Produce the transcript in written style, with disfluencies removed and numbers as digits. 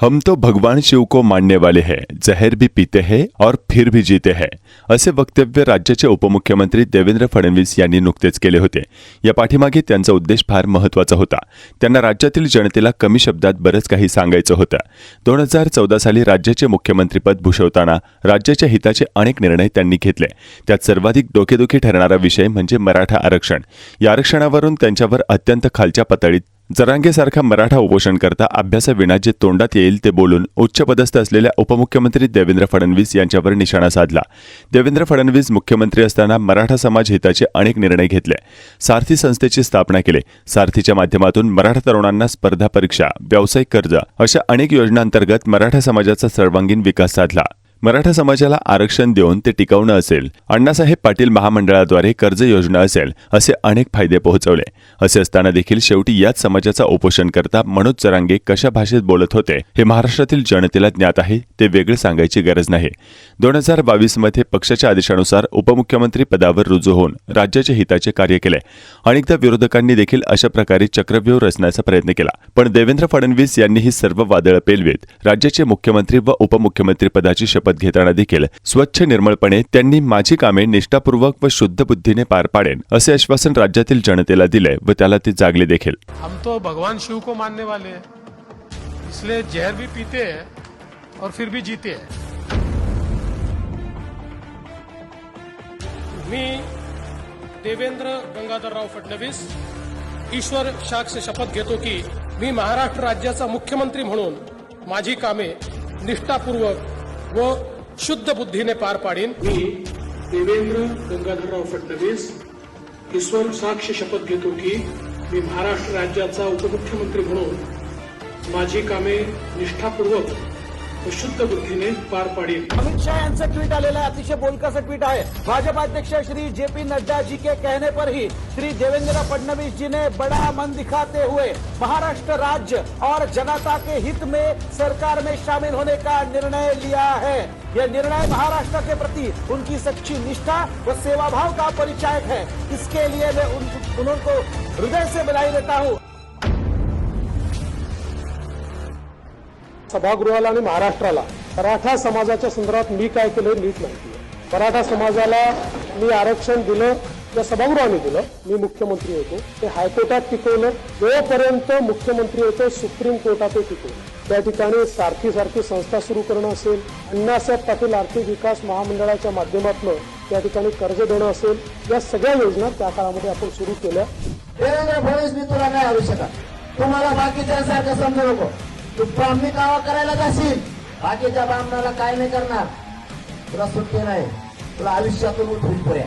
हम तो भगवान शिव को मानने वाले हैं, जहर भी पीते हैं और फिर भी जीते हैं, असे वक्तव्य राज्याचे उपमुख्यमंत्री देवेंद्र फडणवीस यांनी नुकतेच केले होते। या पाठीमागे त्यांचा उद्देश फार महत्त्वाचा होता। त्यांना राज्यातील जनतेला कमी शब्दात बरंच काही सांगायचं होतं। 2014 साली राज्याचे मुख्यमंत्रीपद भूषवताना राज्याच्या हिताचे अनेक निर्णय त्यांनी घेतले। त्यात सर्वाधिक डोकेदुखी ठरणारा विषय म्हणजे मराठा आरक्षण। या आरक्षणावरून त्यांच्यावर अत्यंत खालच्या पातळीत जरांगेसारखा मराठा उपोषणकर्ता अभ्यासाविना जे तोंडात येईल ते बोलून उच्चपदस्थ असलेल्या उपमुख्यमंत्री देवेंद्र फडणवीस यांच्यावर निशाणा साधला। देवेंद्र फडणवीस मुख्यमंत्री असताना मराठा समाज हिताचे अनेक निर्णय घेतले। सारथी संस्थेची स्थापना केली। सारथीच्या माध्यमातून मराठा तरुणांना स्पर्धा परीक्षा, व्यावसायिक कर्ज अशा अनेक योजनांतर्गत मराठा समाजाचा सर्वांगीण विकास साधला। मराठा समाजाला आरक्षण देऊन ते टिकवणं असेल, अण्णासाहेब पाटील महामंडळाद्वारे कर्ज योजना असेल, असे अनेक फायदे पोहोचवले। असे असताना देखील शेवटी याच समाजाचा उपोषणकर्ता मनोज जरांगे कशा भाषेत बोलत होते हे महाराष्ट्रातील जनतेला ज्ञात आहे। ते वेगळे सांगायची गरज नाही। 2022 मध्ये पक्षाच्या आदेशानुसार उपमुख्यमंत्री पदावर रुजू होऊन राज्याच्या हिताचे कार्य केले। अनेकदा विरोधकांनी देखील अशा प्रकारे चक्रव्यूह रचण्याचा प्रयत्न केला, पण देवेंद्र फडणवीस यांनी ही सर्व वादळ पेलवीत राज्याचे मुख्यमंत्री व उपमुख्यमंत्री पदाची शपथ घेताना देखील स्वच्छ निर्मळपणे त्यांनी माझी कामे निष्ठापूर्वक व शुद्ध बुद्धीने पार पाडेन असे आश्वासन राज्यातील जनतेला दिले व त्याला ते जागले देखील। हम तो भगवान शिव को मानने वाले हैं, इसलिए जहर भी पीते हैं और फिर भी जीते हैं। मी देवेंद्र गंगाधरराव फडणवीस ईश्वर साक्ष शपथ घेतो की मी महाराष्ट्र राज्याचा मुख्यमंत्री म्हणून माझी कामे निष्ठापूर्वक व शुद्ध बुद्धीने पार पाडीन। मी देवेंद्र गंगाधरराव फडणवीस ईश्वर साक्ष शपथ घेतो की मी महाराष्ट्र राज्याचा उपमुख्यमंत्री म्हणून माझी कामे निष्ठापूर्वक व शुद्ध बुद्धीने पार पाडीन। अमित शाह यांचं ट्वीट आलेलं आहे, अतिशय बोलकं ट्वीट आहे। भाजपा अध्यक्ष श्री जेपी नड्डा जी के कहने पर ही श्री देवेंद्र फडणवीस जी ने बड़ा मन दिखाते हुए महाराष्ट्र राज्य और जनता के हित में सरकार में शामिल होने का निर्णय लिया है। यह निर्णय महाराष्ट्र के प्रति उनकी सच्ची निष्ठा व सेवाभाव का परिचायक है। इसके लिए मैं उनको हृदय से बधाई देता हूँ। सभागृहाला आणि महाराष्ट्राला मराठा समाजाच्या संदर्भात मी काय केलं नीट माहिती आहे। मराठा समाजाला मी आरक्षण दिलं, त्या सभागृहाने दिलं, मी मुख्यमंत्री होतो, ते हायकोर्टात टिकवलं, जोपर्यंत मुख्यमंत्री होतो सुप्रीम कोर्टात टिकवलं। त्या ठिकाणी सारथी संस्था सुरू करणं असेल, अण्णासाहेब पाटील आर्थिक विकास महामंडळाच्या माध्यमातून त्या ठिकाणी कर्ज देणं असेल, या सगळ्या योजना त्या काळामध्ये आपण सुरू केल्या। देवेंद्र फडणवीस मी तुला नाही आवू शकत, तुम्हाला बाकीच्यासारखं समजू नको। तू ब्राह्मणी कावा करायला जाशील, बाकीच्या ब्राह्मणाला काय नाही करणार, तुला सुट्टी नाही, तुला आयुष्यातून उठून पुऱ्या।